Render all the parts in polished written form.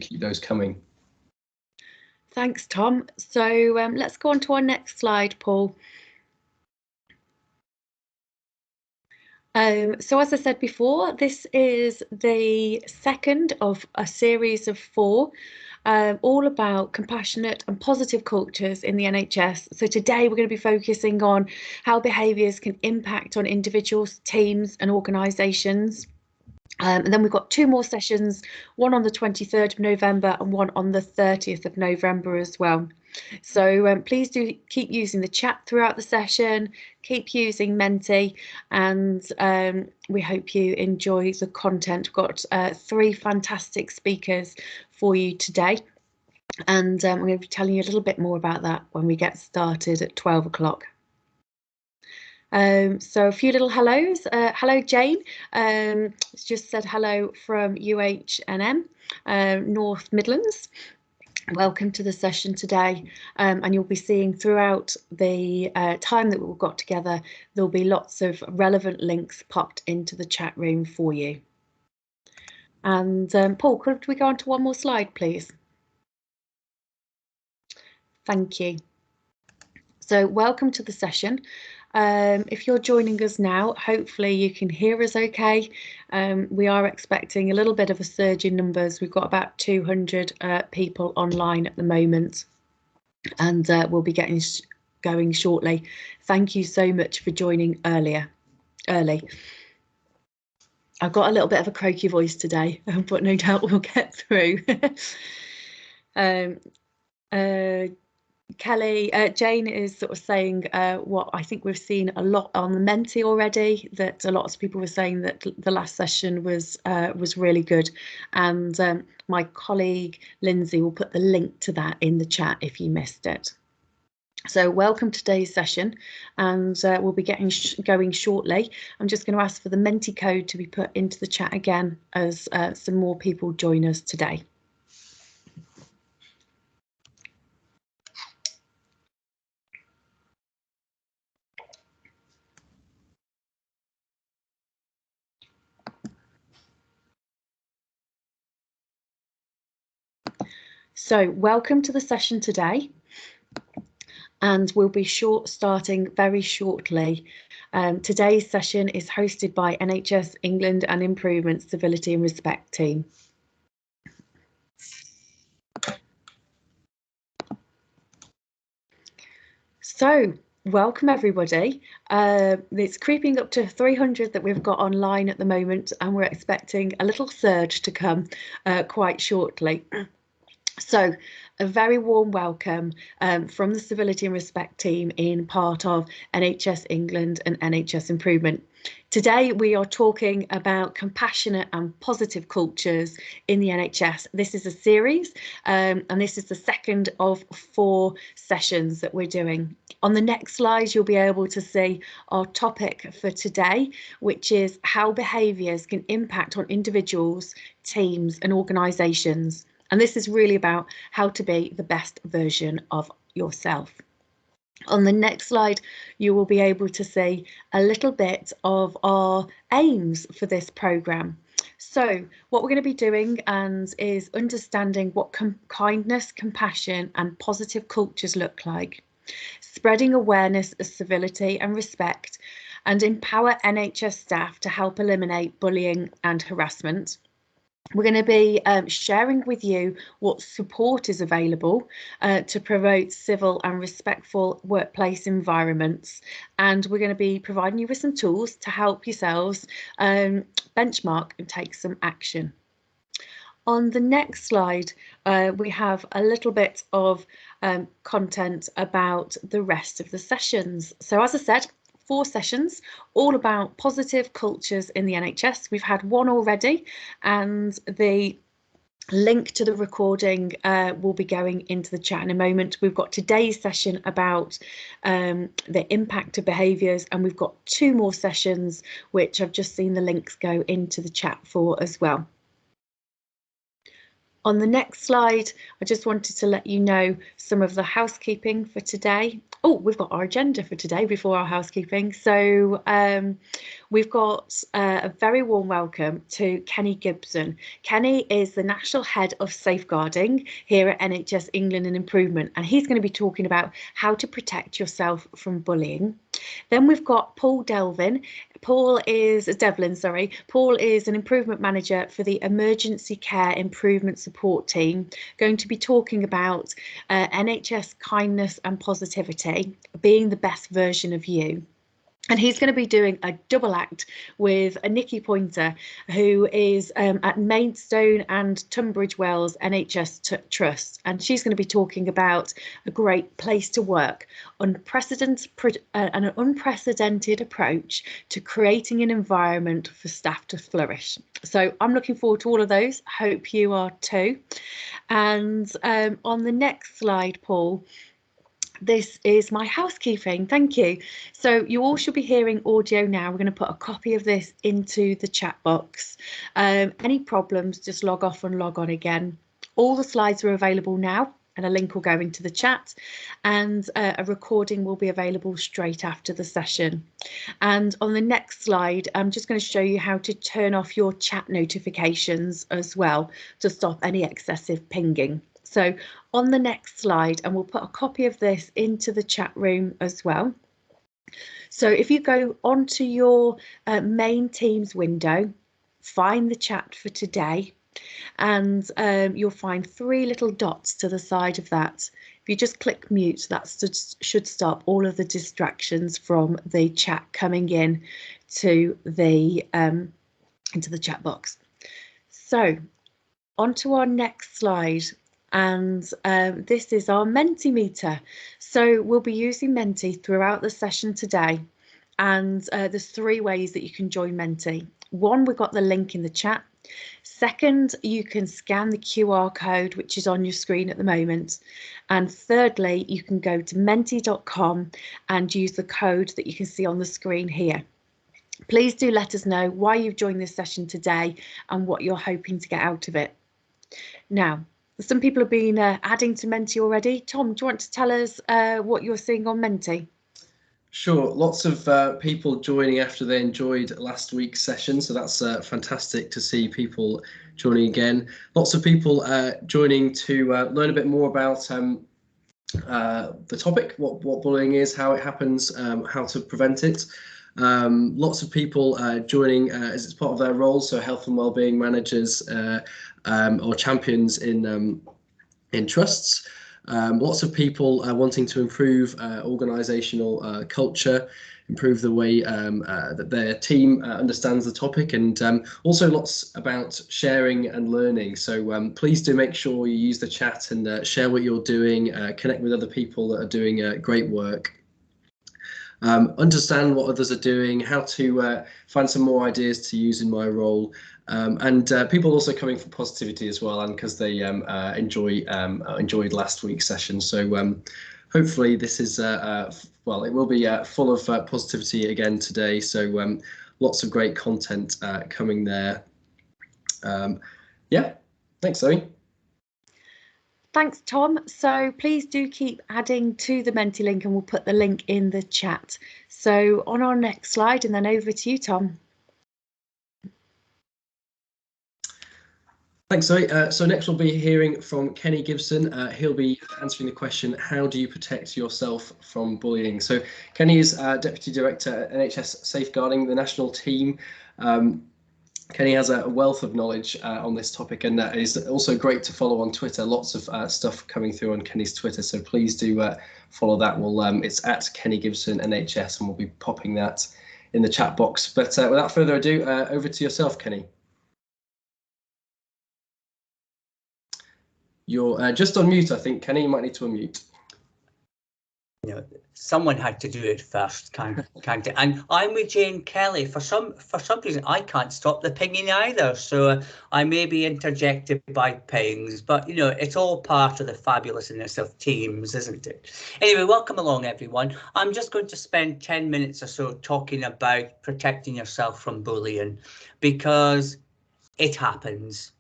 keep those coming. Thanks, Tom. So let's go on to our next slide, Paul. So as I said before, this is the second of a series of 4, all about compassionate and positive cultures in the NHS. So today we're going to be focusing on how behaviours can impact on individuals, teams and organisations. And then we've got 2 more sessions, one on the 23rd of November and one on the 30th of November as well. So please do keep using the chat throughout the session, keep using Menti, and we hope you enjoy the content. We've got 3 fantastic speakers for you today, and I'm going to be telling you a little bit more about that when we get started at 12 o'clock. So a few little hellos. Hello, Jane. It's just said hello from UHNM, North Midlands. Welcome to the session today, and you'll be seeing throughout the time that we've got together, there'll be lots of relevant links popped into the chat room for you. And Paul, could we go on to one more slide, please? Thank you. So welcome to the session. If you're joining us now, hopefully you can hear us okay. We are expecting a little bit of a surge in numbers. We've got about 200 people online at the moment, and we'll be getting going shortly. Thank you so much for joining early. I've got a little bit of a croaky voice today, but no doubt we'll get through. Kelly, Jane is sort of saying what I think we've seen a lot on the Menti already, that a lot of people were saying that the last session was really good, and my colleague Lindsay will put the link to that in the chat if you missed it. So welcome to today's session, and we'll be getting going shortly. I'm just going to ask for the Menti code to be put into the chat again as some more people join us today. So welcome to the session today, and we'll be starting very shortly. Today's session is hosted by NHS England and Improvement Civility and Respect team. So welcome everybody. It's creeping up to 300 that we've got online at the moment, and we're expecting a little surge to come quite shortly. So a very warm welcome from the Civility and Respect team in part of NHS England and NHS Improvement. Today we are talking about compassionate and positive cultures in the NHS. This is a series, and this is the second of 4 sessions that we're doing. On the next slide, you'll be able to see our topic for today, which is how behaviours can impact on individuals, teams and organisations. And this is really about how to be the best version of yourself. On the next slide, you will be able to see a little bit of our aims for this programme. So what we're going to be doing is understanding what kindness, compassion and positive cultures look like, spreading awareness of civility and respect, and empower NHS staff to help eliminate bullying and harassment. We're going to be sharing with you what support is available to promote civil and respectful workplace environments, and we're going to be providing you with some tools to help yourselves benchmark and take some action. On the next slide, we have a little bit of content about the rest of the sessions. So as I said, 4 sessions, all about positive cultures in the NHS. We've had 1 already, and the link to the recording will be going into the chat in a moment. We've got today's session about the impact of behaviours, and we've got 2 more sessions which I've just seen the links go into the chat for as well. On the next slide, I just wanted to let you know some of the housekeeping for today. Oh, we've got our agenda for today before our housekeeping. So we've got a very warm welcome to Kenny Gibson. Kenny is the National Head of Safeguarding here at NHS England and Improvement, and he's going to be talking about how to protect yourself from bullying. Then we've got Paul Devlin. Paul is an improvement manager for the Emergency Care Improvement Support Team, going to be talking about NHS kindness and positivity, being the best version of you. And he's going to be doing a double act with Nikki Pointer, who is at Maidstone and Tunbridge Wells NHS Trust. And she's going to be talking about a great place to work, an unprecedented approach to creating an environment for staff to flourish. So I'm looking forward to all of those. Hope you are too. And on the next slide, Paul, this is my housekeeping. Thank you. So you all should be hearing audio now. We're going to put a copy of this into the chat box. Any problems, just log off and log on again. All the slides are available now, and a link will go into the chat, and a recording will be available straight after the session. And on the next slide, I'm just going to show you how to turn off your chat notifications as well to stop any excessive pinging. So on the next slide, and we'll put a copy of this into the chat room as well. So if you go onto your main Teams window, find the chat for today, and you'll find 3 little dots to the side of that. If you just click mute, that should stop all of the distractions from the chat coming in to the into the chat box. So onto our next slide. And this is our Mentimeter. So we'll be using Menti throughout the session today. And there's 3 ways that you can join Menti. 1, we've got the link in the chat. 2nd, you can scan the QR code, which is on your screen at the moment. And 3rdly, you can go to menti.com and use the code that you can see on the screen here. Please do let us know why you've joined this session today and what you're hoping to get out of it. Now, some people have been adding to Menti already. Tom, do you want to tell us what you're seeing on Menti? Sure, lots of people joining after they enjoyed last week's session, so that's fantastic to see people joining again. Lots of people joining to learn a bit more about the topic, what bullying is, how it happens, how to prevent it. Lots of people joining as it's part of their role, so health and wellbeing managers or champions in trusts. Lots of people wanting to improve organisational culture, improve the way that their team understands the topic, and also lots about sharing and learning. So please do make sure you use the chat and share what you're doing, connect with other people that are doing great work. Understand what others are doing, how to find some more ideas to use in my role, and people also coming for positivity as well, and because they enjoyed last week's session. So hopefully this is well, it will be full of positivity again today. So lots of great content coming there. Yeah, thanks, Zoe. Thanks, Tom. So please do keep adding to the Menti link, and we'll put the link in the chat. So on our next slide, and then over to you, Tom. Thanks, Zoe. So next we'll be hearing from Kenny Gibson. He'll be answering the question, how do you protect yourself from bullying? So Kenny is Deputy Director at NHS Safeguarding, the national team. Kenny has a wealth of knowledge on this topic, and that is also great to follow on Twitter. Lots of stuff coming through on Kenny's Twitter, so please do follow that. It's at Kenny Gibson NHS, and we'll be popping that in the chat box. But without further ado, over to yourself, Kenny. You're just on mute, I think. Kenny, you might need to unmute. No, someone had to do it first, can't it? And I'm with Jane Kelly. For some reason, I can't stop the pinging either. So I may be interjected by pings, but you know, it's all part of the fabulousness of Teams, isn't it? Anyway, welcome along, everyone. I'm just going to spend 10 minutes or so talking about protecting yourself from bullying, because it happens.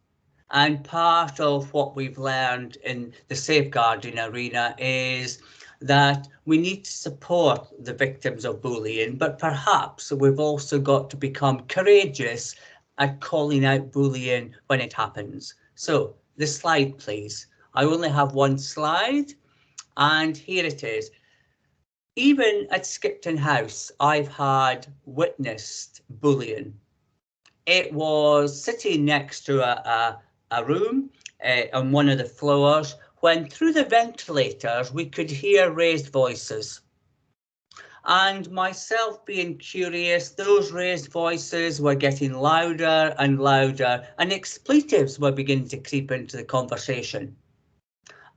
And part of what we've learned in the safeguarding arena is that we need to support the victims of bullying, but perhaps we've also got to become courageous at calling out bullying when it happens. So the slide, please. I only have one slide, and here it is. Even at Skipton House, I've had witnessed bullying. It was sitting next to a room on one of the floors when through the ventilators we could hear raised voices. And myself being curious, those raised voices were getting louder and louder, and expletives were beginning to creep into the conversation.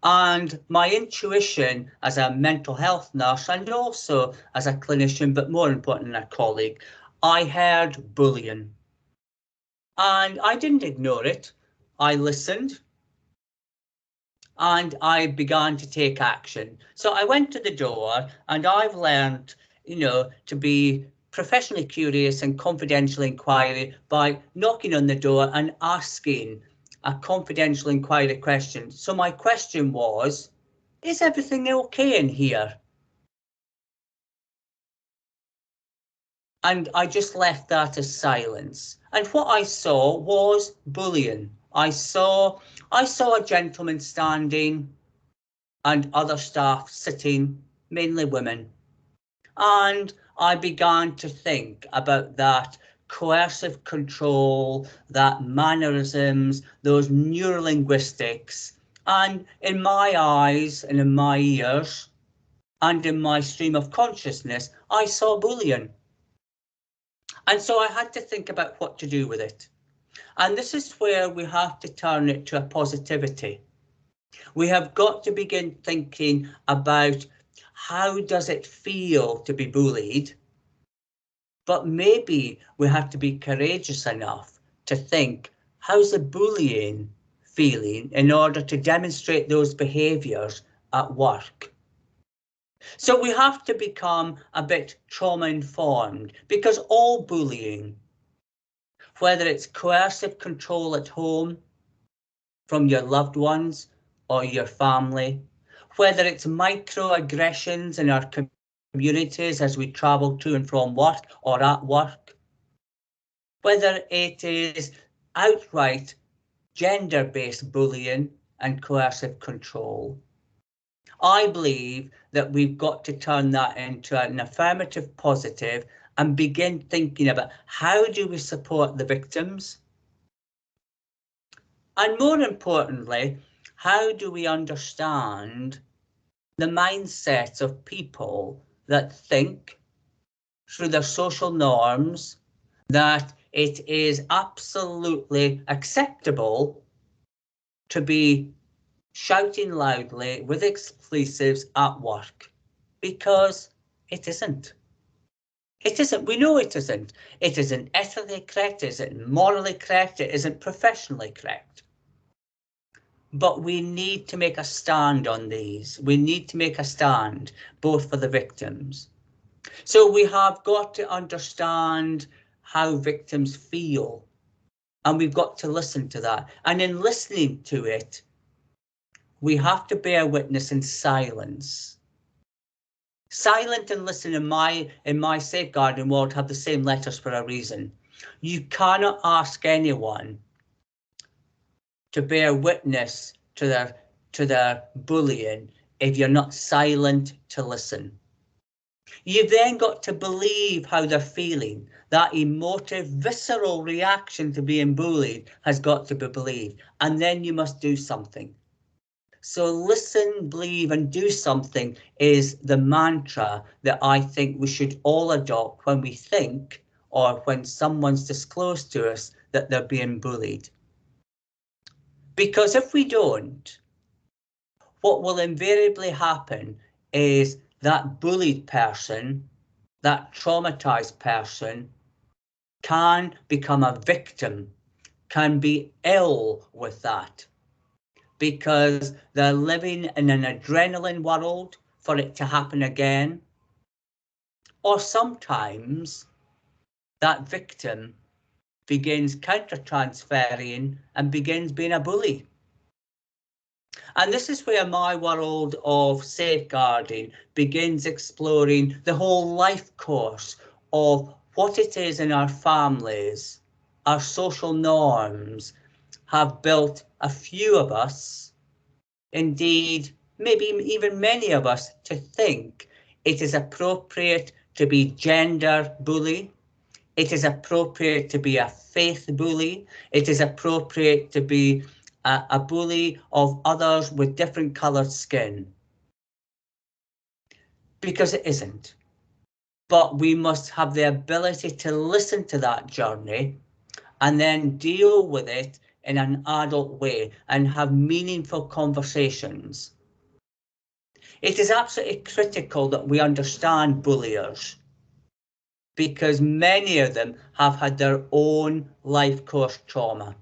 And my intuition as a mental health nurse and also as a clinician, but more important, a colleague, I heard bullying. And I didn't ignore it. I listened and I began to take action. So I went to the door, and I've learned, to be professionally curious and confidential inquiry by knocking on the door and asking a confidential inquiry question. So my question was, is everything okay in here? And I just left that as silence. And what I saw was bullying. I saw a gentleman standing and other staff sitting, mainly women. And I began to think about that coercive control, that mannerisms, those neurolinguistics. And in my eyes and in my ears and in my stream of consciousness, I saw bullying. And so I had to think about what to do with it. And this is where we have to turn it to a positivity. We have got to begin thinking about how does it feel to be bullied? But maybe we have to be courageous enough to think, how's the bullying feeling in order to demonstrate those behaviours at work? So we have to become a bit trauma informed, because all bullying, whether it's coercive control at home from your loved ones or your family, whether it's microaggressions in our communities as we travel to and from work or at work, whether it is outright gender-based bullying and coercive control, I believe that we've got to turn that into an affirmative positive and begin thinking about how do we support the victims? And more importantly, how do we understand the mindsets of people that think through their social norms that it is absolutely acceptable to be shouting loudly with expletives at work, because it isn't. It isn't. We know it isn't. It isn't ethically correct, it isn't morally correct, it isn't professionally correct. But we need to make a stand on these. We need to make a stand both for the victims. So we have got to understand how victims feel, and we've got to listen to that. And in listening to it, we have to bear witness in silence. Silent and listen in my safeguarding world have the same letters for a reason. You cannot ask anyone to bear witness to their bullying if you're not silent to listen. You've then got to believe how they're feeling. That emotive, visceral reaction to being bullied has got to be believed. And then you must do something. So listen, believe, and do something is the mantra that I think we should all adopt when we think or when someone's disclosed to us that they're being bullied. Because if we don't, what will invariably happen is that bullied person, that traumatized person, can become a victim, can be ill with that, because they're living in an adrenaline world for it to happen again. Or sometimes that victim begins counter-transferring and begins being a bully. And this is where my world of safeguarding begins exploring the whole life course of what it is in our families, our social norms have built a few of us, indeed, maybe even many of us, to think it is appropriate to be gender bully. It is appropriate to be a faith bully. It is appropriate to be a bully of others with different coloured skin. Because it isn't. But we must have the ability to listen to that journey and then deal with it in an adult way and have meaningful conversations. It is absolutely critical that we understand bulliers, because many of them have had their own life course trauma.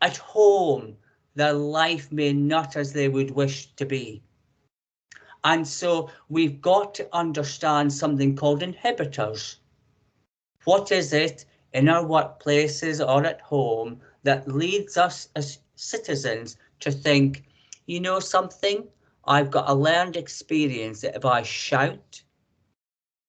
At home, their life may not as they would wish to be. And so we've got to understand something called inhibitors. What is it in our workplaces or at home that leads us as citizens to think, you know something, I've got a learned experience that if I shout,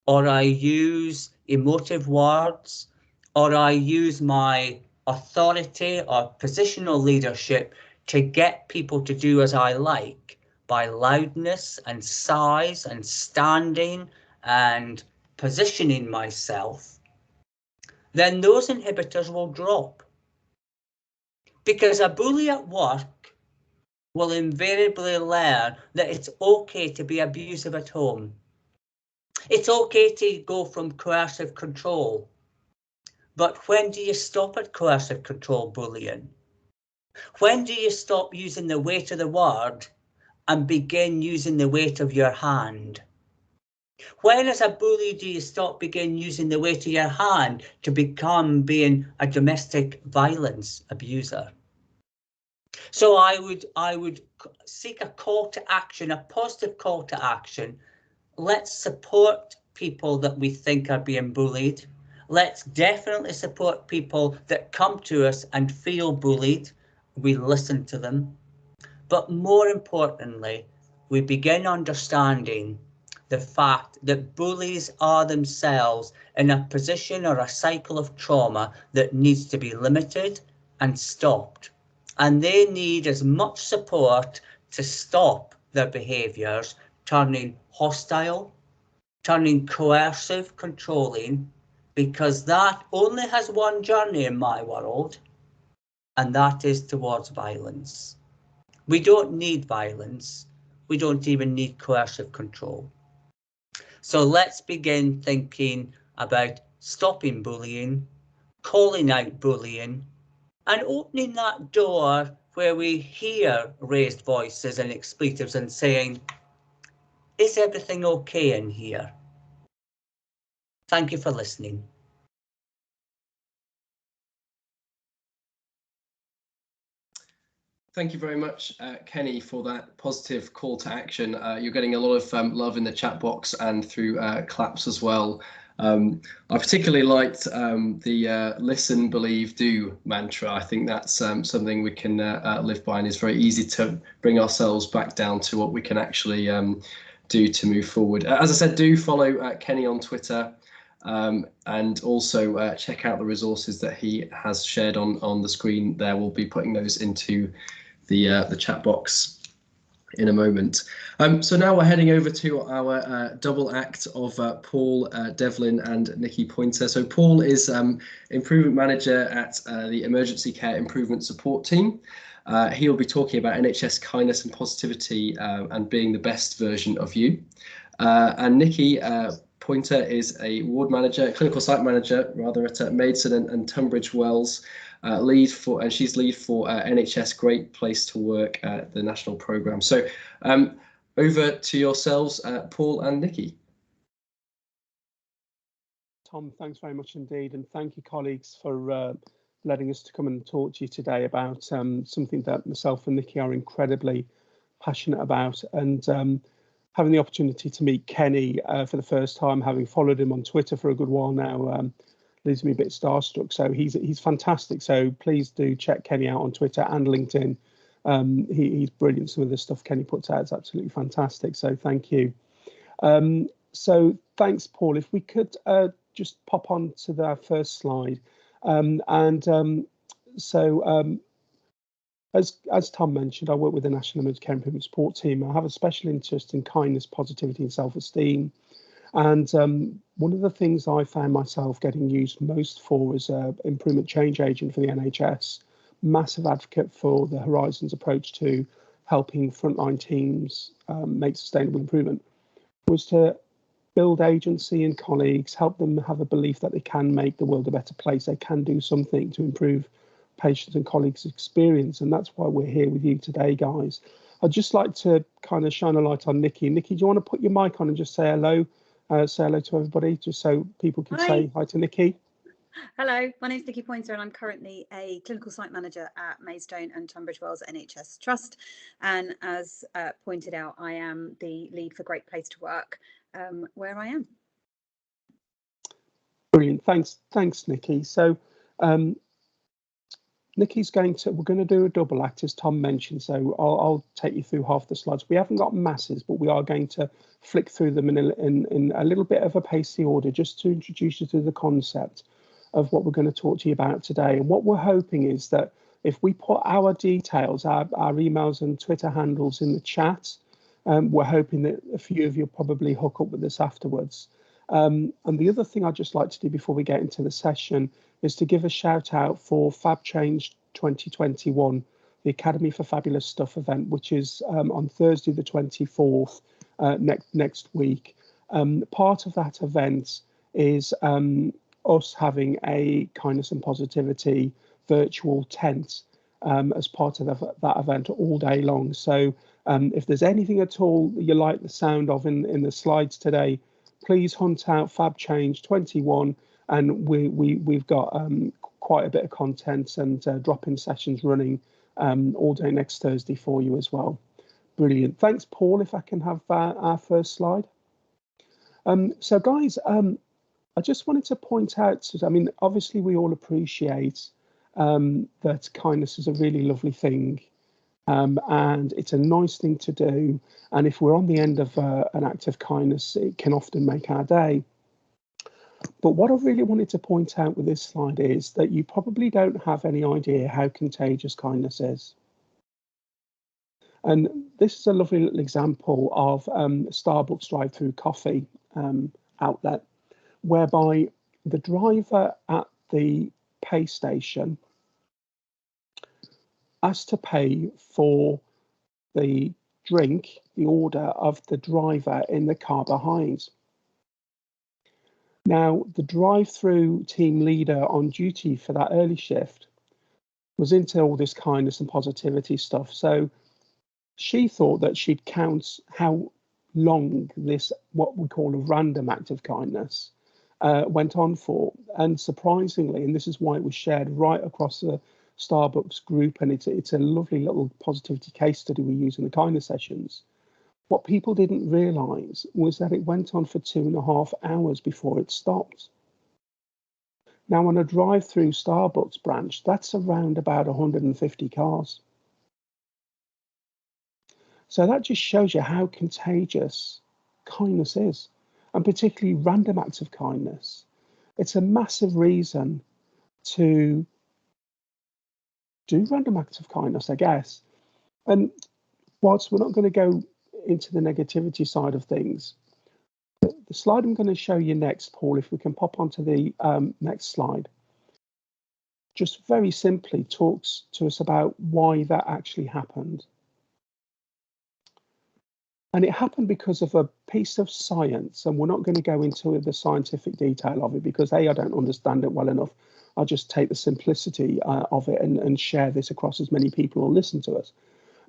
or I use emotive words, or I use my authority or positional leadership to get people to do as I like by loudness and size and standing and positioning myself, then those inhibitors will drop. Because a bully at work will invariably learn that it's okay to be abusive at home. It's okay to go from coercive control. But when do you stop at coercive control bullying? When do you stop using the weight of the word and begin using the weight of your hand? When as a bully do you begin using the weight of your hand to become being a domestic violence abuser? So I would seek a call to action, a positive call to action. Let's support people that we think are being bullied. Let's definitely support people that come to us and feel bullied. We listen to them. But more importantly, we begin understanding the fact that bullies are themselves in a position or a cycle of trauma that needs to be limited and stopped. And they need as much support to stop their behaviours turning hostile, turning coercive, controlling, because that only has one journey in my world, and that is towards violence. We don't need violence. We don't even need coercive control. So let's begin thinking about stopping bullying, calling out bullying, and opening that door where we hear raised voices and expletives and saying, is everything okay in here? Thank you for listening. Thank you very much, Kenny, for that positive call to action. You're getting a lot of love in the chat box and through claps as well. I particularly liked the listen, believe, do mantra. I think that's something we can live by, and it's very easy to bring ourselves back down to what we can actually do to move forward. As I said, do follow Kenny on Twitter. And also check out the resources that he has shared on the screen there. We'll be putting those into the chat box in a moment. So now we're heading over to our double act of Paul Devlin and Nikki Pointer. So Paul is Improvement Manager at the Emergency Care Improvement Support Team. He'll be talking about NHS kindness and positivity and being the best version of you. And Nikki Pointer is a ward manager, clinical site manager rather, at Maidstone and Tunbridge Wells. She's lead for NHS Great Place to Work, the national programme. So over to yourselves, Paul and Nikki. Tom, thanks very much indeed, and thank you, colleagues, for letting us to come and talk to you today about something that myself and Nikki are incredibly passionate about, and having the opportunity to meet Kenny for the first time, having followed him on Twitter for a good while now. leaves me a bit starstruck. So he's fantastic. So please do check Kenny out on Twitter and LinkedIn. He's brilliant. Some of the stuff Kenny puts out is absolutely fantastic. So thank you. So thanks, Paul. If we could just pop on to our first slide. As Tom mentioned, I work with the National Emergency Care Improvement Support Team. I have a special interest in kindness, positivity and self-esteem. And one of the things I found myself getting used most for as an improvement change agent for the NHS, massive advocate for the Horizons approach to helping frontline teams make sustainable improvement, was to build agency and colleagues, help them have a belief that they can make the world a better place. They can do something to improve patients' and colleagues' experience. And that's why we're here with you today, guys. I'd just like to kind of shine a light on Nikki. Nikki, do you want to put your mic on and just say hello? Say hello to everybody, just so people can say hi to Nikki. Hello, my name is Nikki Pointer and I'm currently a clinical site manager at Maidstone and Tunbridge Wells NHS Trust. And as pointed out, I am the lead for Great Place to Work, where I am. Brilliant, thanks Nikki. So Nikki's we're going to do a double act, as Tom mentioned, so I'll take you through half the slides. We haven't got masses, but we are going to flick through them in a little bit of a pacey order, just to introduce you to the concept of what we're going to talk to you about today. And what we're hoping is that if we put our details, our emails and Twitter handles in the chat, we're hoping that a few of you will probably hook up with us afterwards. And the other thing I'd just like to do before we get into the session is to give a shout out for Fab Change 2021, the Academy for Fabulous Stuff event, which is on Thursday the 24th, next week. Part of that event is us having a kindness and positivity virtual tent as part of that event all day long. So if there's anything at all you like the sound of in the slides today, please hunt out Fab Change 21, and we've got quite a bit of content and drop-in sessions running all day next Thursday for you as well. Brilliant. Thanks, Paul. If I can have our first slide. So guys, I just wanted to point out, I mean, obviously we all appreciate that kindness is a really lovely thing. And it's a nice thing to do. And if we're on the end of an act of kindness, it can often make our day. But what I really wanted to point out with this slide is that you probably don't have any idea how contagious kindness is. And this is a lovely little example of Starbucks drive-through coffee outlet, whereby the driver at the pay station asked to pay for the drink, the order of the driver in the car behind. Now, the drive-through team leader on duty for that early shift was into all this kindness and positivity stuff. So she thought that she'd count how long this, what we call a random act of kindness, went on for. And surprisingly, and this is why it was shared right across the Starbucks group, and it's a lovely little positivity case study we use in the kindness sessions. What people didn't realise was that it went on for 2.5 hours before it stopped. Now, on a drive-through Starbucks branch, that's around about 150 cars. So that just shows you how contagious kindness is, and particularly random acts of kindness. It's a massive reason to do random acts of kindness, I guess. And whilst we're not going to go into the negativity side of things, the slide I'm going to show you next, Paul, if we can pop onto the next slide, just very simply talks to us about why that actually happened. And it happened because of a piece of science, and we're not going to go into the scientific detail of it because A, I don't understand it well enough. I'll just take the simplicity of it and share this across as many people who listen to us.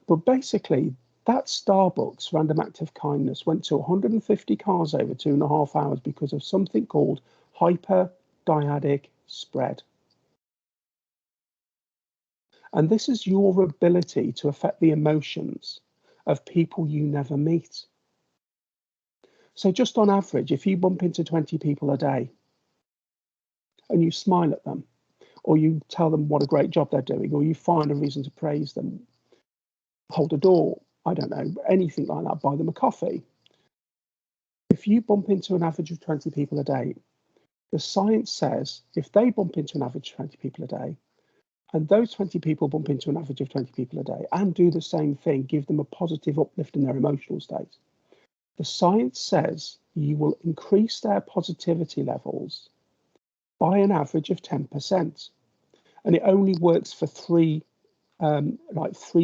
But basically, that Starbucks random act of kindness went to 150 cars over 2.5 hours because of something called hyperdyadic spread. And this is your ability to affect the emotions of people you never meet. So just on average, if you bump into 20 people a day, and you smile at them, or you tell them what a great job they're doing, or you find a reason to praise them, hold a door, I don't know, anything like that, buy them a coffee. If you bump into an average of 20 people a day, the science says if they bump into an average of 20 people a day, and those 20 people bump into an average of 20 people a day and do the same thing, give them a positive uplift in their emotional state, the science says you will increase their positivity levels by an average of 10%. And it only works for three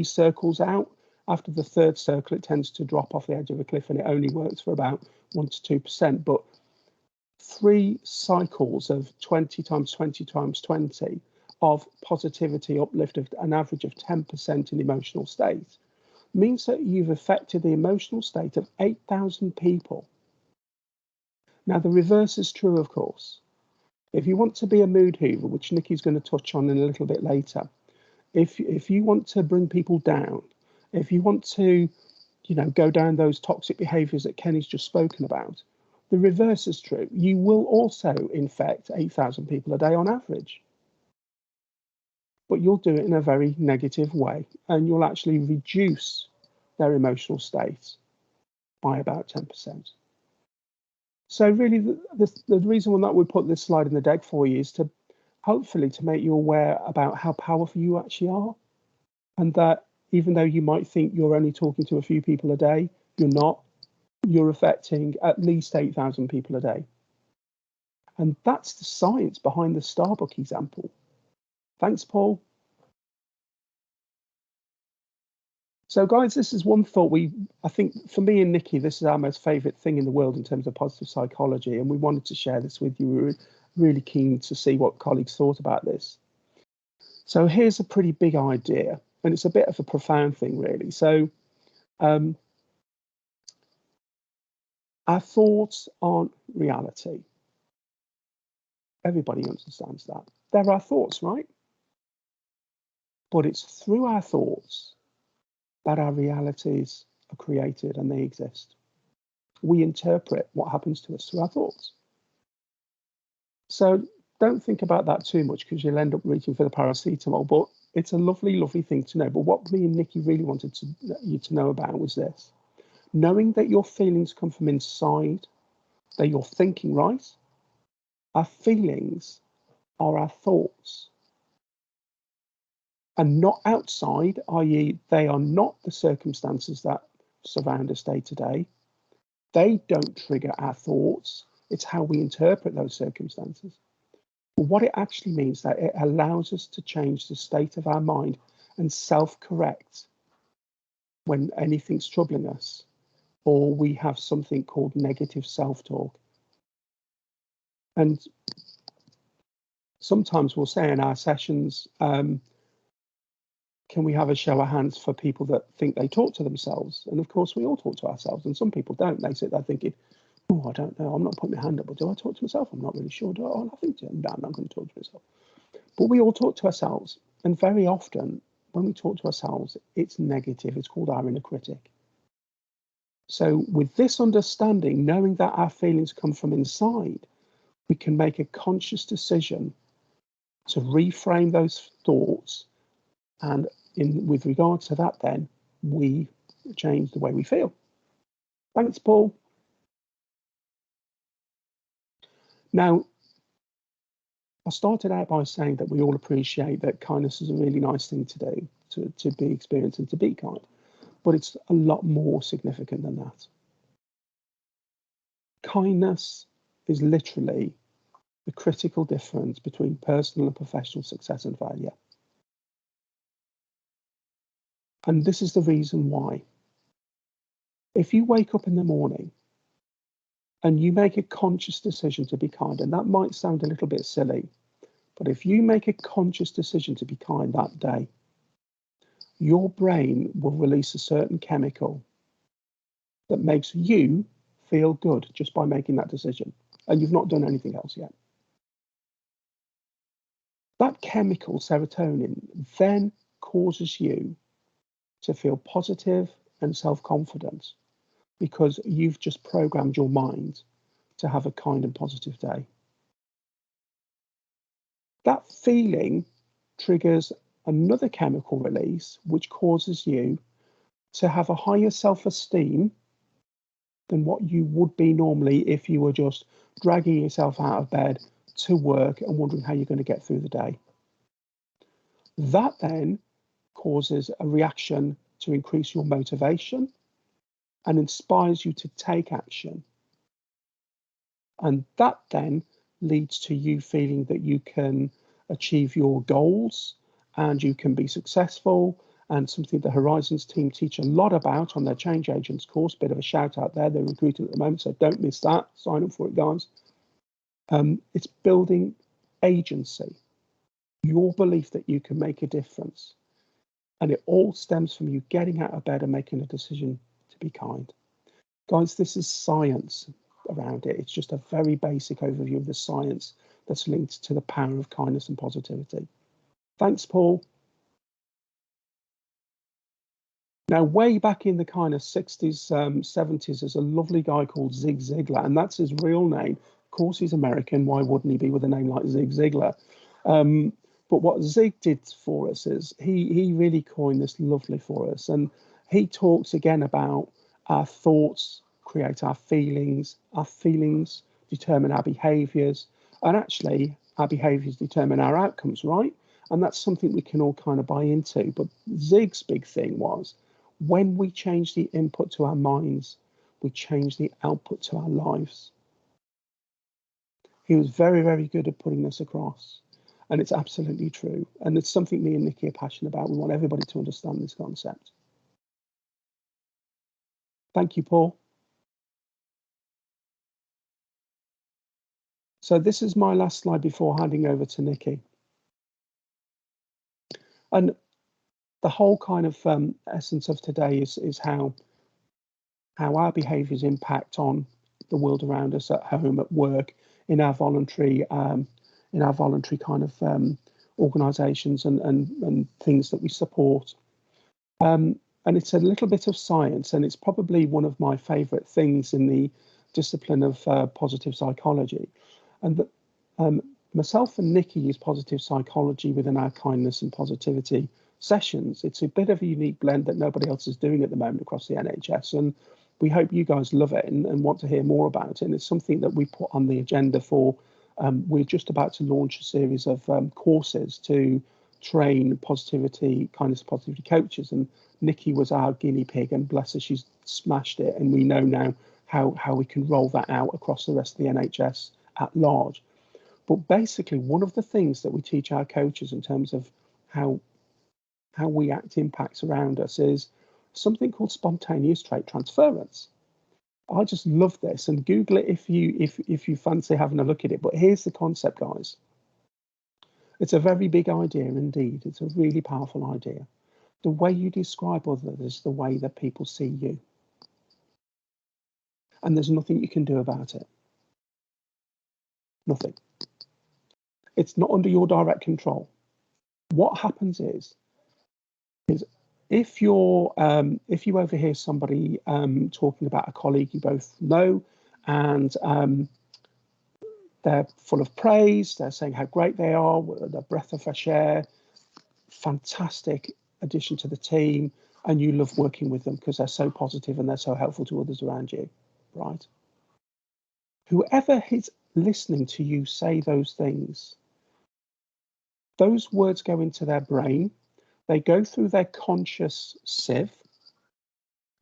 circles out. After the third circle, it tends to drop off the edge of a cliff, and it only works for about 1 to 2%. But 3 cycles of 20 times 20 times 20 of positivity uplift of an average of 10% in emotional state means that you've affected the emotional state of 8,000 people. Now, the reverse is true, of course. If you want to be a mood hoover, which Nikki's going to touch on in a little bit later, if you want to bring people down, if you want to, go down those toxic behaviours that Kenny's just spoken about, the reverse is true. You will also infect 8,000 people a day on average. But you'll do it in a very negative way, and you'll actually reduce their emotional state by about 10%. So really, the reason why we put this slide in the deck for you is to hopefully to make you aware about how powerful you actually are, and that even though you might think you're only talking to a few people a day, you're not. You're affecting at least 8,000 people a day. And that's the science behind the Starbucks example. Thanks, Paul. So guys, this is one thought I think for me and Nikki, this is our most favourite thing in the world in terms of positive psychology, and we wanted to share this with you. We were really keen to see what colleagues thought about this. So here's a pretty big idea, and it's a bit of a profound thing, really. So our thoughts aren't reality. Everybody understands that. They're our thoughts, right? But it's through our thoughts that our realities are created and they exist. We interpret what happens to us through our thoughts. So don't think about that too much, because you'll end up reaching for the paracetamol, but it's a lovely, lovely thing to know. But what me and Nikki really wanted you to know about was this. Knowing that your feelings come from inside, that you're thinking, right? Our feelings are our thoughts, and not outside, i.e. they are not the circumstances that surround us day to day. They don't trigger our thoughts. It's how we interpret those circumstances. But what it actually means that it allows us to change the state of our mind and self-correct when anything's troubling us, or we have something called negative self-talk. And sometimes we'll say in our sessions, can we have a show of hands for people that think they talk to themselves? And of course, we all talk to ourselves, and some people don't. They sit there thinking, oh, I don't know, I'm not putting my hand up, but do I talk to myself? I'm not really sure. I think I'm not going to talk to myself. But we all talk to ourselves, and very often when we talk to ourselves, it's negative. It's called our inner critic. So with this understanding, knowing that our feelings come from inside, we can make a conscious decision to reframe those thoughts, and with regard to that, then we change the way we feel. Thanks, Paul. Now, I started out by saying that we all appreciate that kindness is a really nice thing to do, to be experienced and to be kind, but it's a lot more significant than that. Kindness is literally the critical difference between personal and professional success and failure. And this is the reason why. If you wake up in the morning and you make a conscious decision to be kind, and that might sound a little bit silly, but if you make a conscious decision to be kind that day, your brain will release a certain chemical that makes you feel good just by making that decision, and you've not done anything else yet. That chemical, serotonin, then causes you to feel positive and self-confident, because you've just programmed your mind to have a kind and positive day. That feeling triggers another chemical release, which causes you to have a higher self-esteem than what you would be normally if you were just dragging yourself out of bed to work and wondering how you're going to get through the day. That then causes a reaction to increase your motivation and inspires you to take action. And that then leads to you feeling that you can achieve your goals and you can be successful, and something the Horizons team teach a lot about on their Change Agents course. Bit of a shout out there, they're recruiting at the moment, so don't miss that. Sign up for it, guys. It's building agency, your belief that you can make a difference. And it all stems from you getting out of bed and making a decision to be kind. Guys, this is science around it. It's just a very basic overview of the science that's linked to the power of kindness and positivity. Thanks, Paul. Now, way back in the kind of 60s, 70s, there's a lovely guy called Zig Ziglar, and that's his real name. Of course, he's American. Why wouldn't he be with a name like Zig Ziglar? But what Zig did for us is he really coined this lovely for us. And he talks again about our thoughts create our feelings determine our behaviors, and actually our behaviors determine our outcomes, right? And that's something we can all kind of buy into. But Zig's big thing was, when we change the input to our minds, we change the output to our lives. He was very, very good at putting this across. And it's absolutely true. And it's something me and Nikki are passionate about. We want everybody to understand this concept. Thank you, Paul. So this is my last slide before handing over to Nikki. And the whole kind of essence of today is how our behaviours impact on the world around us, at home, at work, in our voluntary kind of organisations and things that we support. And it's a little bit of science, and it's probably one of my favourite things in the discipline of positive psychology. And myself and Nikki use positive psychology within our kindness and positivity sessions. It's a bit of a unique blend that nobody else is doing at the moment across the NHS, and we hope you guys love it and want to hear more about it. And it's something that we put on the agenda for. We're just about to launch a series of courses to train kindness positivity coaches, and Nikki was our guinea pig, and bless her, she's smashed it, and we know now how we can roll that out across the rest of the NHS at large. But basically, one of the things that we teach our coaches in terms of how we act impacts around us is something called spontaneous trait transference. I just love this, and Google it if you fancy having a look at it. But here's the concept, guys. It's a very big idea indeed. It's a really powerful idea. The way you describe others is the way that people see you. And there's nothing you can do about it. Nothing. It's not under your direct control. What happens is if you overhear somebody talking about a colleague you both know, and they're full of praise, they're saying how great they are, they're a breath of fresh air, fantastic addition to the team, and you love working with them because they're so positive and they're so helpful to others around you, right? Whoever is listening to you say those things, those words go into their brain, they go through their conscious sieve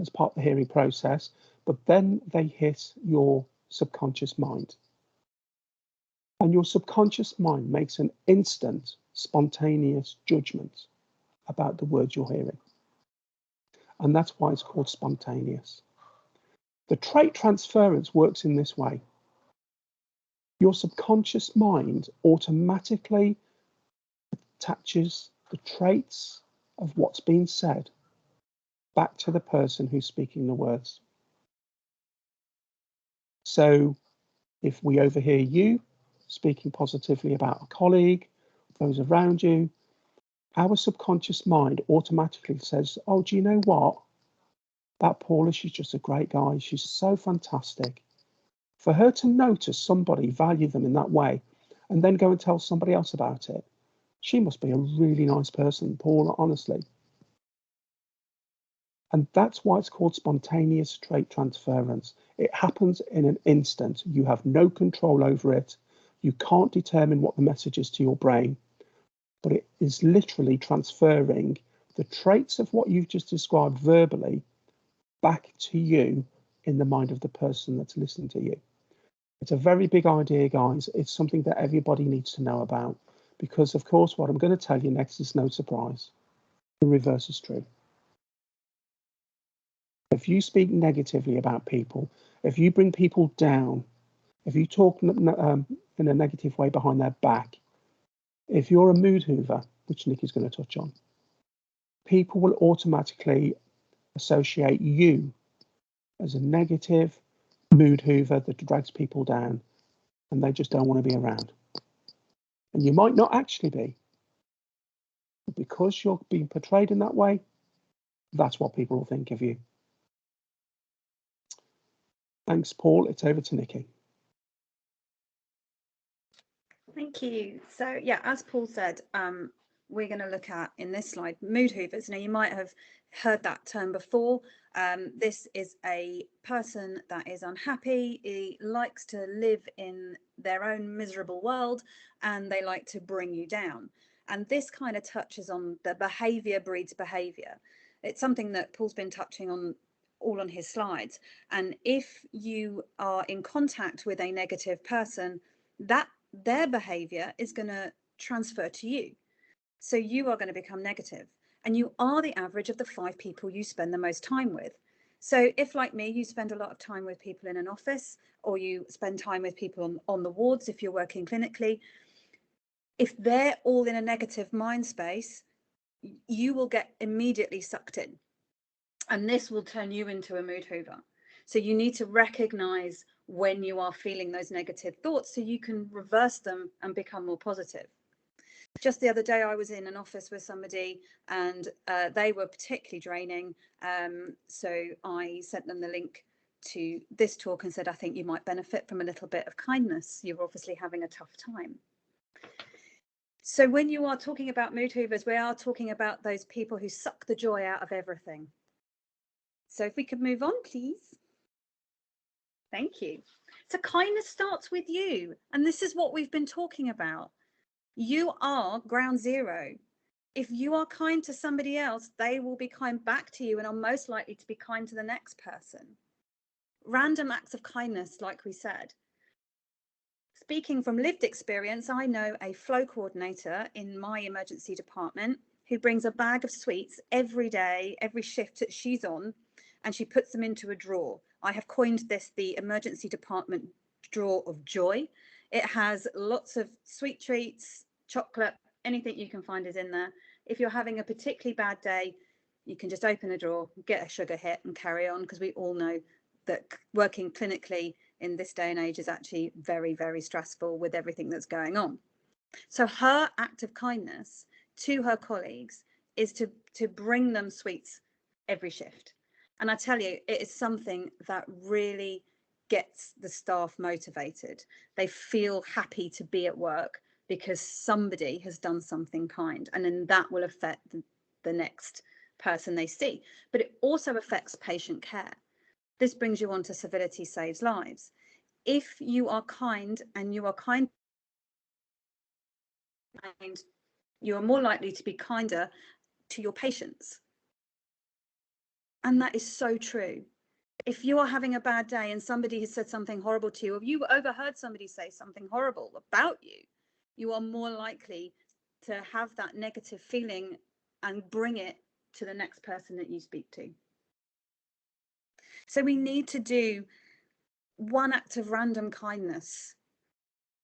as part of the hearing process, but then they hit your subconscious mind. And your subconscious mind makes an instant, spontaneous judgment about the words you're hearing. And that's why it's called spontaneous. The trait transference works in this way. Your subconscious mind automatically attaches the traits of what's being said back to the person who's speaking the words. So if we overhear you speaking positively about a colleague, those around you, our subconscious mind automatically says, oh, do you know what? That Paula, she's just a great guy. She's so fantastic. For her to notice somebody value them in that way, and then go and tell somebody else about it. She must be a really nice person, Paul, honestly. And that's why it's called spontaneous trait transference. It happens in an instant. You have no control over it. You can't determine what the message is to your brain, but it is literally transferring the traits of what you've just described verbally back to you in the mind of the person that's listening to you. It's a very big idea, guys. It's something that everybody needs to know about, because, of course, what I'm going to tell you next is no surprise. The reverse is true. If you speak negatively about people, if you bring people down, if you talk in a negative way behind their back, if you're a mood hoover, which Nick is going to touch on, people will automatically associate you as a negative mood hoover that drags people down, and they just don't want to be around. And you might not actually be, but because you're being portrayed in that way, that's what people will think of you. Thanks, Paul. It's over to Nikki. Thank you. So yeah, as Paul said, we're going to look at in this slide mood hoovers. Now you might have heard that term before. This is a person that is unhappy, he likes to live in their own miserable world, and they like to bring you down. And this kind of touches on the behavior breeds behavior. It's something that Paul's been touching on all on his slides. And if you are in contact with a negative person, that their behavior is going to transfer to you. So you are going to become negative, and you are the average of the 5 people you spend the most time with. So if, like me, you spend a lot of time with people in an office, or you spend time with people on the wards if you're working clinically, if they're all in a negative mind space, you will get immediately sucked in, and this will turn you into a mood hoover. So you need to recognize when you are feeling those negative thoughts so you can reverse them and become more positive. Just the other day, I was in an office with somebody, and they were particularly draining. So I sent them the link to this talk and said, I think you might benefit from a little bit of kindness. You're obviously having a tough time. So when you are talking about mood hoovers, we are talking about those people who suck the joy out of everything. So if we could move on, please. Thank you. So kindness starts with you. And this is what we've been talking about. You are ground zero. If you are kind to somebody else, they will be kind back to you and are most likely to be kind to the next person. Random acts of kindness, like we said. Speaking from lived experience, I know a flow coordinator in my emergency department who brings a bag of sweets every day, every shift that she's on, and she puts them into a drawer. I have coined this the emergency department drawer of joy. It has lots of sweet treats, chocolate, anything you can find is in there. If you're having a particularly bad day, you can just open a drawer, get a sugar hit and carry on, because we all know that working clinically in this day and age is actually very, very stressful with everything that's going on. So her act of kindness to her colleagues is to bring them sweets every shift. And I tell you, it is something that really gets the staff motivated. They feel happy to be at work because somebody has done something kind, and then that will affect the next person they see. But it also affects patient care. This brings you on to Civility Saves Lives. If you are kind and you are kind, you are more likely to be kinder to your patients. And that is so true. If you are having a bad day and somebody has said something horrible to you, or you overheard somebody say something horrible about you, you are more likely to have that negative feeling and bring it to the next person that you speak to. So we need to do one act of random kindness.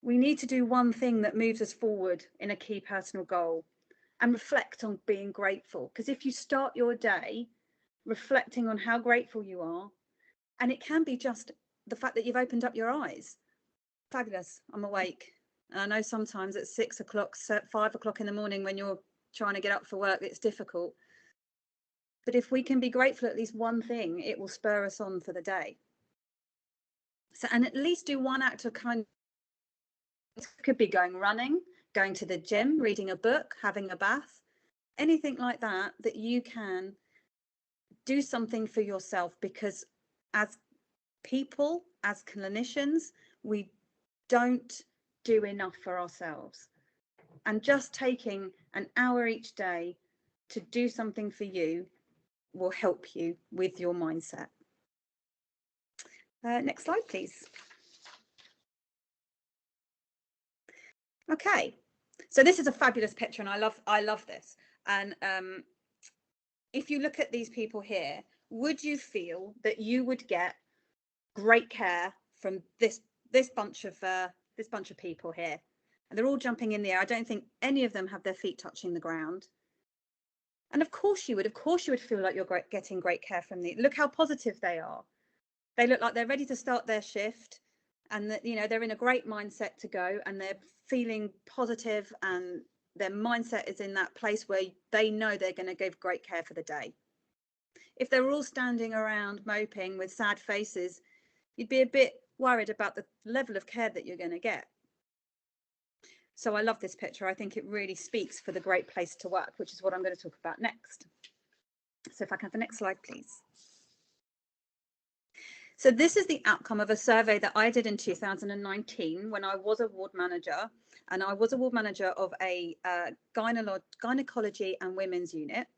We need to do one thing that moves us forward in a key personal goal, and reflect on being grateful. Because if you start your day reflecting on how grateful you are, and it can be just the fact that you've opened up your eyes. Fabulous, I'm awake. And I know sometimes at 6 o'clock, 5 o'clock in the morning when you're trying to get up for work, it's difficult. But if we can be grateful at least one thing, it will spur us on for the day. So, and at least do one act of kindness could be going running, going to the gym, reading a book, having a bath, anything like that, that you can do something for yourself, because as people, as clinicians, we don't do enough for ourselves. And just taking an hour each day to do something for you will help you with your mindset. Next slide, please. Okay, so this is a fabulous picture, and I love this. And if you look at these people here, would you feel that you would get great care from this bunch of people here? And they're all jumping in the air. I don't think any of them have their feet touching the ground. And of course you would feel like you're getting great care from them. Look how positive they are. They look like they're ready to start their shift, and that, you know, they're in a great mindset to go, and they're feeling positive, and their mindset is in that place where they know they're going to give great care for the day. If they're all standing around moping with sad faces, you'd be a bit worried about the level of care that you're going to get. So I love this picture. I think it really speaks for the great place to work, which is what I'm going to talk about next. So if I can have the next slide, please. So this is the outcome of a survey that I did in 2019 when I was a ward manager, and I was a ward manager of a gynecology and women's unit.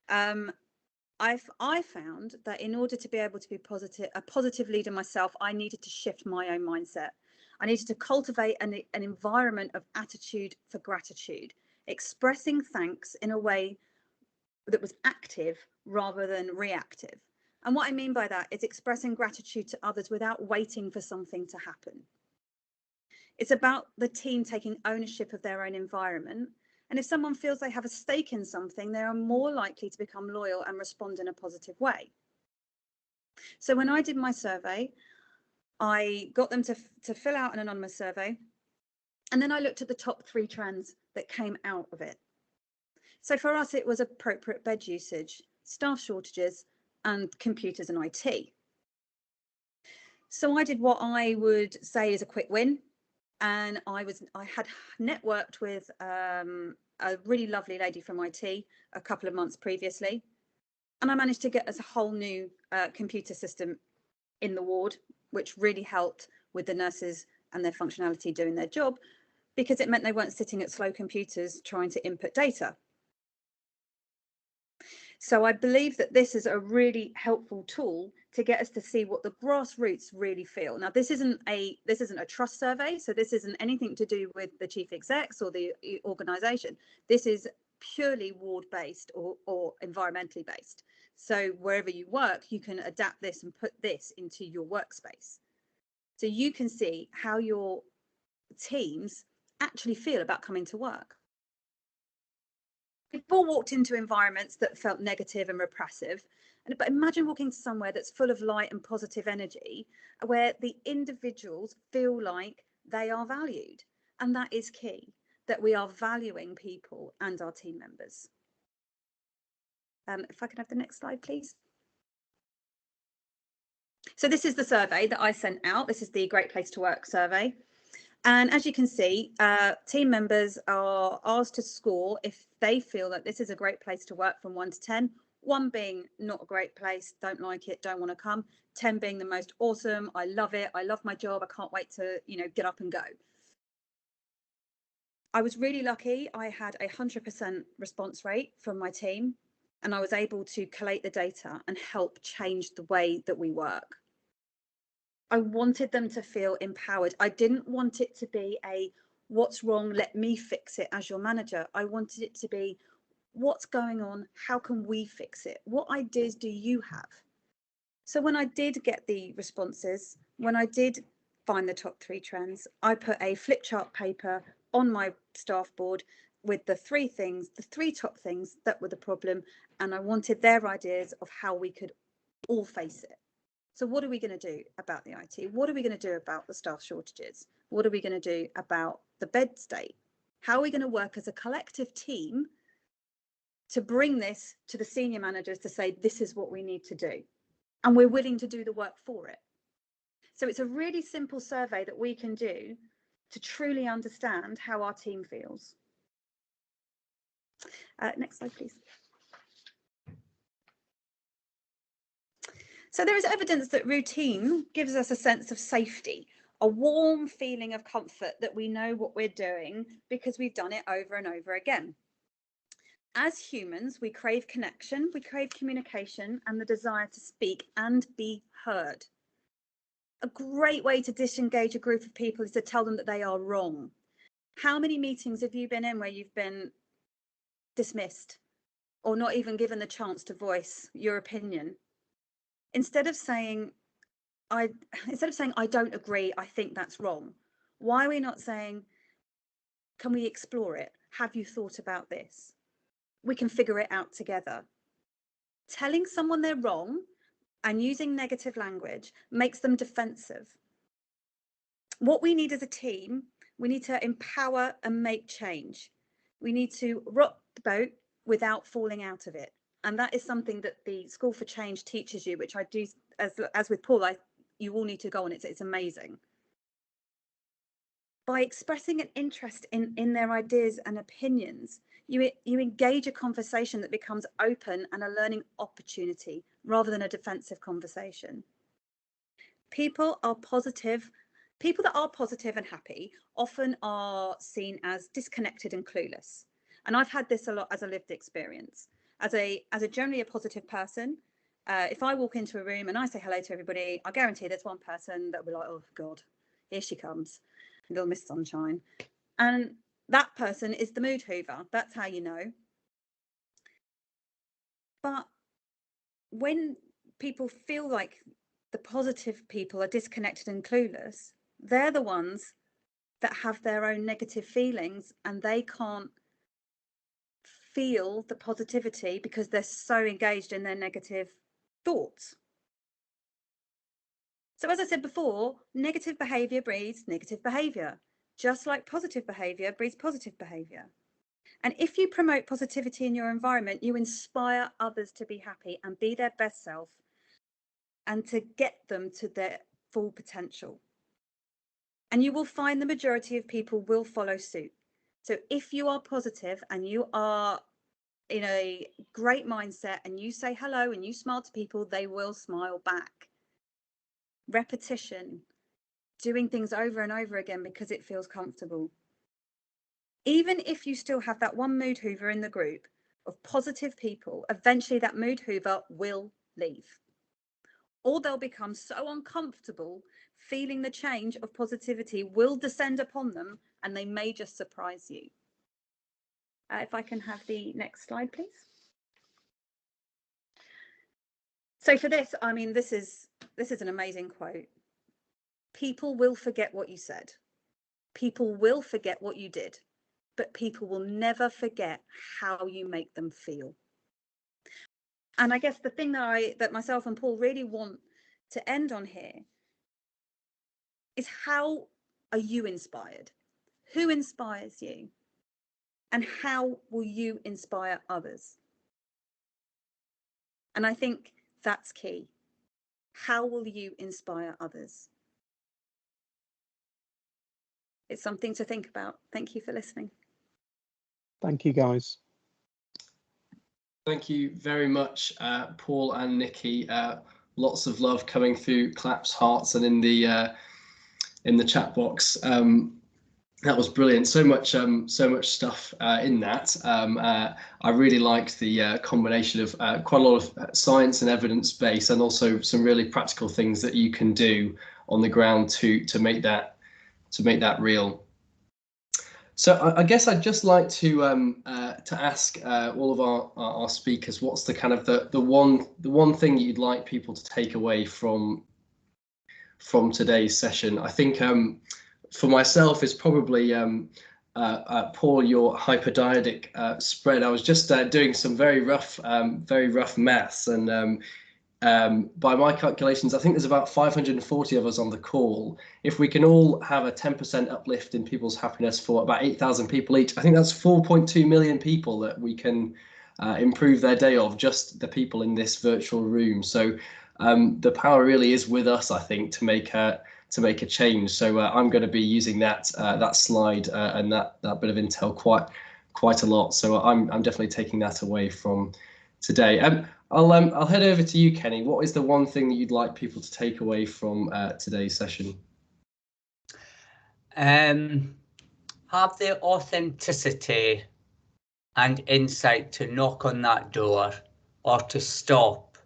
I found that in order to be able to be a positive leader myself, I needed to shift my own mindset. I needed to cultivate an environment of attitude for gratitude, expressing thanks in a way that was active rather than reactive. And what I mean by that is expressing gratitude to others without waiting for something to happen. It's about the team taking ownership of their own environment. And if someone feels they have a stake in something, they are more likely to become loyal and respond in a positive way. So when I did my survey, I got them to fill out an anonymous survey. And then I looked at the top 3 trends that came out of it. So for us, it was appropriate bed usage, staff shortages, and computers and IT. So I did what I would say is a quick win. And I had networked with a really lovely lady from IT a couple of months previously. And I managed to get us a whole new computer system in the ward, which really helped with the nurses and their functionality doing their job, because it meant they weren't sitting at slow computers trying to input data. So I believe that this is a really helpful tool to get us to see what the grassroots really feel. Now, this isn't a trust survey, so this isn't anything to do with the chief execs or the organisation. This is purely ward-based or environmentally based. So wherever you work, you can adapt this and put this into your workspace. So you can see how your teams actually feel about coming to work. We've all walked into environments that felt negative and repressive, but imagine walking to somewhere that's full of light and positive energy, where the individuals feel like they are valued. And that is key, that we are valuing people and our team members. If I could have the next slide, please. So this is the survey that I sent out. This is the Great Place to Work survey. And as you can see, team members are asked to score if they feel that this is a great place to work from 1 to 10, 1 being not a great place, don't like it, don't want to come, 10 being the most awesome, I love it, I love my job, I can't wait to, get up and go. I was really lucky. I had 100% response rate from my team, and I was able to collate the data and help change the way that we work. I wanted them to feel empowered. I didn't want it to be a what's wrong, let me fix it as your manager. I wanted it to be what's going on, how can we fix it? What ideas do you have? So when I did get the responses, when I did find the top 3 trends, I put a flip chart paper on my staff board with the 3 top things that were the problem, and I wanted their ideas of how we could all face it. So what are we going to do about the IT? What are we going to do about the staff shortages? What are we going to do about the bed state? How are we going to work as a collective team to bring this to the senior managers to say, this is what we need to do? And we're willing to do the work for it. So it's a really simple survey that we can do to truly understand how our team feels. Next slide, please. So there is evidence that routine gives us a sense of safety, a warm feeling of comfort that we know what we're doing because we've done it over and over again. As humans, we crave connection, we crave communication, and the desire to speak and be heard. A great way to disengage a group of people is to tell them that they are wrong. How many meetings have you been in where you've been dismissed or not even given the chance to voice your opinion? Instead of saying I don't agree, I think that's wrong, why are we not saying, can we explore it? Have you thought about this? We can figure it out together. Telling someone they're wrong and using negative language makes them defensive. What we need as a team, we need to empower and make change. We need to rock the boat without falling out of it. And that is something that the School for Change teaches you, which I do, as with Paul, you all need to go on. It's amazing. By expressing an interest in their ideas and opinions, you engage a conversation that becomes open and a learning opportunity rather than a defensive conversation. People that are positive and happy often are seen as disconnected and clueless. And I've had this a lot as a lived experience. As a generally a positive person, if I walk into a room and I say hello to everybody, I guarantee there's one person that will be like, oh God, here she comes, little Miss Sunshine. And that person is the mood hoover. That's how you know. But when people feel like the positive people are disconnected and clueless, they're the ones that have their own negative feelings and they can't feel the positivity because they're so engaged in their negative thoughts. So as I said before, negative behavior breeds negative behavior, just like positive behavior breeds positive behavior. And if you promote positivity in your environment, you inspire others to be happy and be their best self and to get them to their full potential. And you will find the majority of people will follow suit. So if you are positive and you are in a great mindset and you say hello and you smile to people, they will smile back. Repetition, doing things over and over again because it feels comfortable. Even if you still have that one mood hoover in the group of positive people, eventually that mood hoover will leave. Or they'll become so uncomfortable feeling the change of positivity will descend upon them and they may just surprise you. If I can have the next slide, please. So for this, I mean, this is an amazing quote. People will forget what you said. People will forget what you did, but people will never forget how you make them feel. And I guess the thing that myself and Paul really want to end on here is, how are you inspired? Who inspires you? And how will you inspire others? And I think that's key. How will you inspire others? It's something to think about. Thank you for listening. Thank you, guys. Thank you very much, Paul and Nikki. Lots of love coming through claps, hearts, and in the chat box. That was brilliant. So much stuff in that. I really liked the combination of quite a lot of science and evidence base, and also some really practical things that you can do on the ground to make that real. So I guess I'd just like to ask all of our speakers, what's the kind of the one thing you'd like people to take away from today's session? I think for myself is probably Paul, your hyperdyadic spread. I was just doing some very rough maths, and by my calculations, I think there's about 540 of us on the call. If we can all have a 10% uplift in people's happiness for about 8,000 people each, I think that's 4.2 million people that we can improve their day of, just the people in this virtual room. So the power really is with us, I think, to make to make a change. So I'm going to be using that that slide and that bit of intel quite a lot. So I'm definitely taking that away from today. I'll head over to you, Kenny. What is the one thing that you'd like people to take away from today's session? Have the authenticity and insight to knock on that door or to stop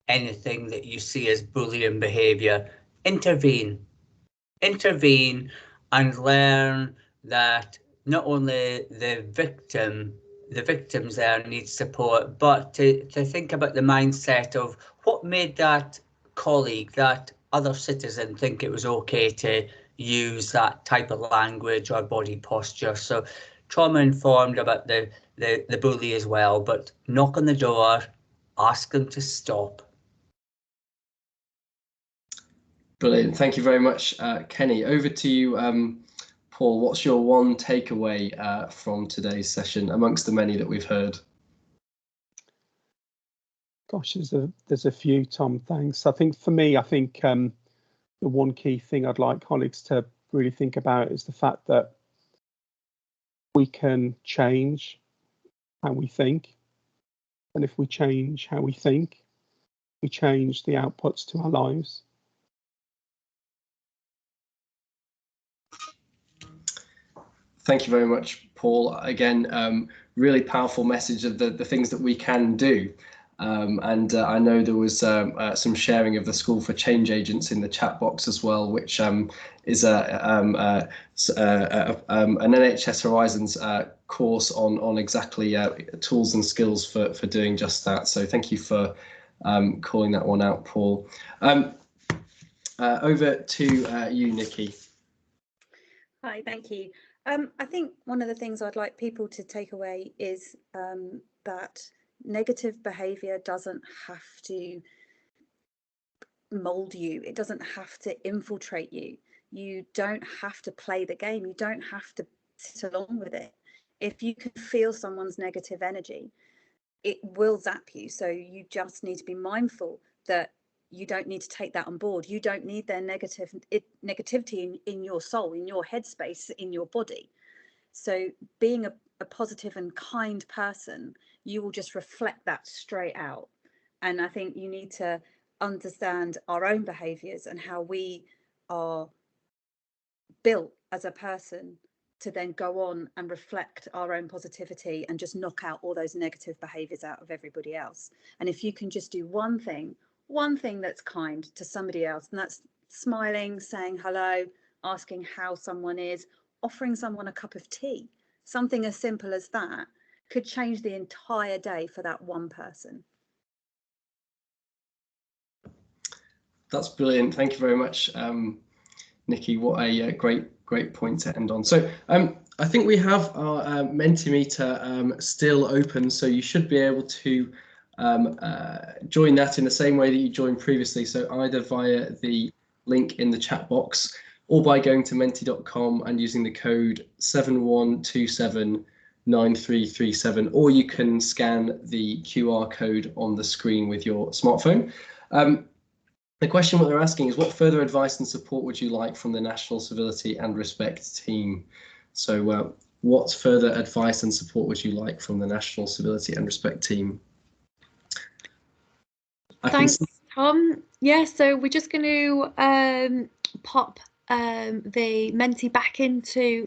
anything that you see as bullying behaviour. Intervene and learn that not only the victims there need support, but to think about the mindset of what made that colleague, that other citizen, think it was okay to use that type of language or body posture. So trauma informed about the bully as well, but knock on the door, ask them to stop. Brilliant. Thank you very much, Kenny. Over to you, Paul. What's your one takeaway from today's session amongst the many that we've heard? Gosh, there's a few, Tom. Thanks. I think for me, the one key thing I'd like colleagues to really think about is the fact that we can change how we think. And if we change how we think, we change the outputs to our lives. Thank you very much, Paul. Again, really powerful message of the things that we can do. And I know there was some sharing of the School for Change Agents in the chat box as well, which is an NHS Horizons course on exactly tools and skills for doing just that. So thank you for calling that one out, Paul. Over to you, Nikki. Hi, thank you. I think one of the things I'd like people to take away is that negative behaviour doesn't have to mould you. It doesn't have to infiltrate you. You don't have to play the game. You don't have to sit along with it. If you can feel someone's negative energy, it will zap you. So you just need to be mindful that you don't need to take that on board. You don't need their negativity in your soul, in your headspace, in your body. So being a positive and kind person, you will just reflect that straight out. And I think you need to understand our own behaviours and how we are built as a person to then go on and reflect our own positivity and just knock out all those negative behaviours out of everybody else. And if you can just do one thing that's kind to somebody else, and that's smiling, saying hello, asking how someone is, offering someone a cup of tea, something as simple as that could change the entire day for that one person. That's brilliant. Thank you very much, Nikki. What a great point to end on. So I think we have our Mentimeter still open, so you should be able to join that in the same way that you joined previously. So either via the link in the chat box or by going to menti.com and using the code 71279337, or you can scan the QR code on the screen with your smartphone. The question what they're asking is, what further advice and support would you like from the National Civility and Respect team? So what further advice and support would you like from the National Civility and Respect team? Thanks, Tom. Yeah, so we're just going to pop the Menti back into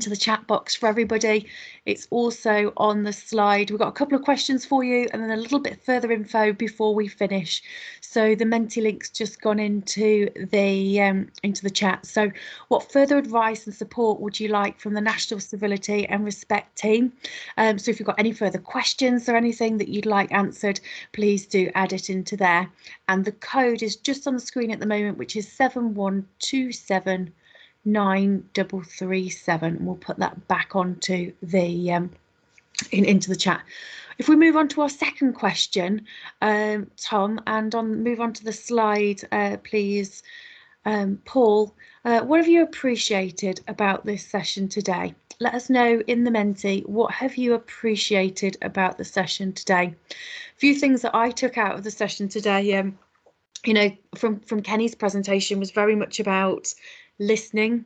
the chat box for everybody. It's also on the slide. We've got a couple of questions for you and then a little bit further info before we finish. So the Menti link's just gone into the chat. So what further advice and support would you like from the National Civility and Respect team? So if you've got any further questions or anything that you'd like answered, please do add it into there. And the code is just on the screen at the moment, which is 71279337. We'll put that back onto the into the chat. If we move on to our second question, Tom, and move on to the slide, please, Paul. What have you appreciated about this session today? Let us know in the Menti, what have you appreciated about the session today? A few things that I took out of the session today you know, from Kenny's presentation was very much about listening,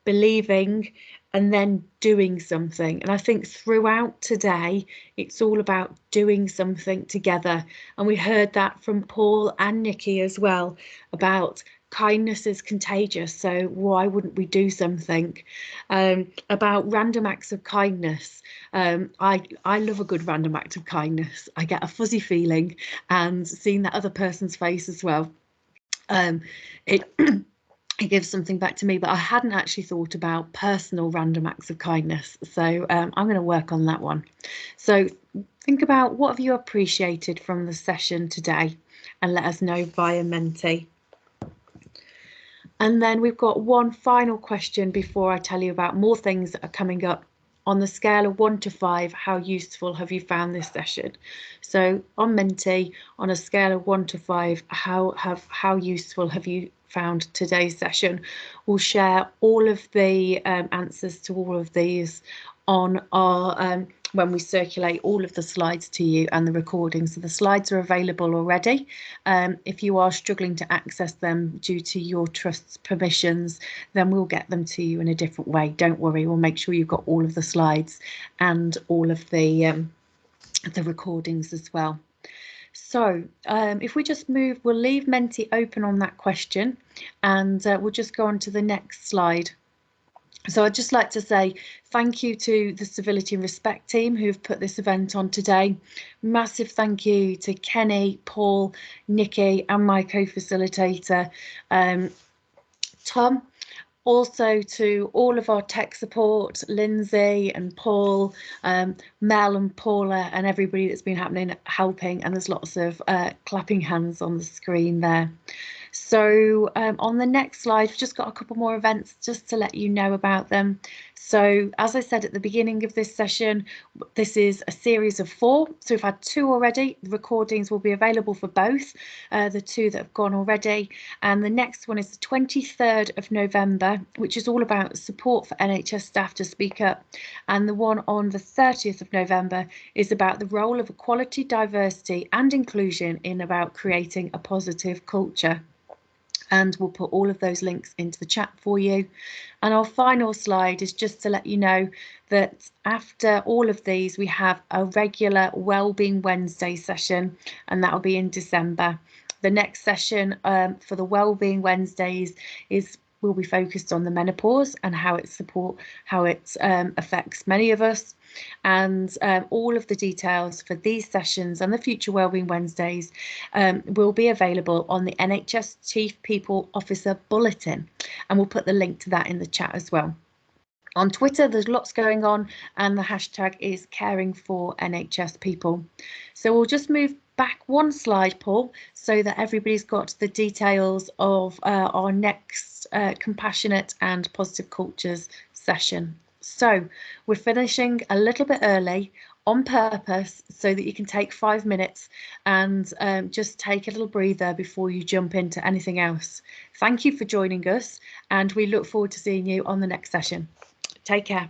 believing, and then doing something. And I think throughout today, it's all about doing something together. And we heard that from Paul and Nikki as well, about kindness is contagious, so why wouldn't we do something? About random acts of kindness. I love a good random act of kindness. I get a fuzzy feeling, and seeing that other person's face as well, it it gives something back to me, but I hadn't actually thought about personal random acts of kindness. So I'm going to work on that one. So think about, what have you appreciated from the session today, and let us know via Menti. And then we've got one final question before I tell you about more things that are coming up. On the scale of 1 to 5, how useful have you found this session? So on Menti, on a scale of 1 to 5, how useful have you found today's session? We'll share all of the answers to all of these on our when we circulate all of the slides to you and the recordings. So the slides are available already. If you are struggling to access them due to your trust's permissions, then we'll get them to you in a different way. Don't worry, we'll make sure you've got all of the slides and all of the recordings as well. So if we just move, we'll leave Menti open on that question, and we'll just go on to the next slide. So I'd just like to say thank you to the Civility and Respect team who've put this event on today. Massive thank you to Kenny, Paul, Nikki, and my co-facilitator, Tom. Also to all of our tech support, Lindsay and Paul, Mel and Paula, and everybody that's been helping, and there's lots of clapping hands on the screen there. So on the next slide, we've just got a couple more events just to let you know about them. So as I said at the beginning of this session, this is a series of 4. So we've had 2 already. The recordings will be available for both, the 2 that have gone already. And the next one is the 23rd of November, which is all about support for NHS staff to speak up. And the one on the 30th of November is about the role of equality, diversity and inclusion in about creating a positive culture. And we'll put all of those links into the chat for you. And our final slide is just to let you know that after all of these, we have a regular Wellbeing Wednesday session, and that will be in December. The next session for the Wellbeing Wednesdays will be focused on the menopause and how it affects many of us. And all of the details for these sessions and the future Wellbeing Wednesdays will be available on the NHS Chief People Officer Bulletin, and we'll put the link to that in the chat as well. On Twitter, there's lots going on, and the hashtag is caring for NHS people. So we'll just move back one slide, Paul, so that everybody's got the details of our next Compassionate and Positive Cultures session. So we're finishing a little bit early on purpose so that you can take 5 minutes and just take a little breather before you jump into anything else. Thank you for joining us, and we look forward to seeing you on the next session. Take care.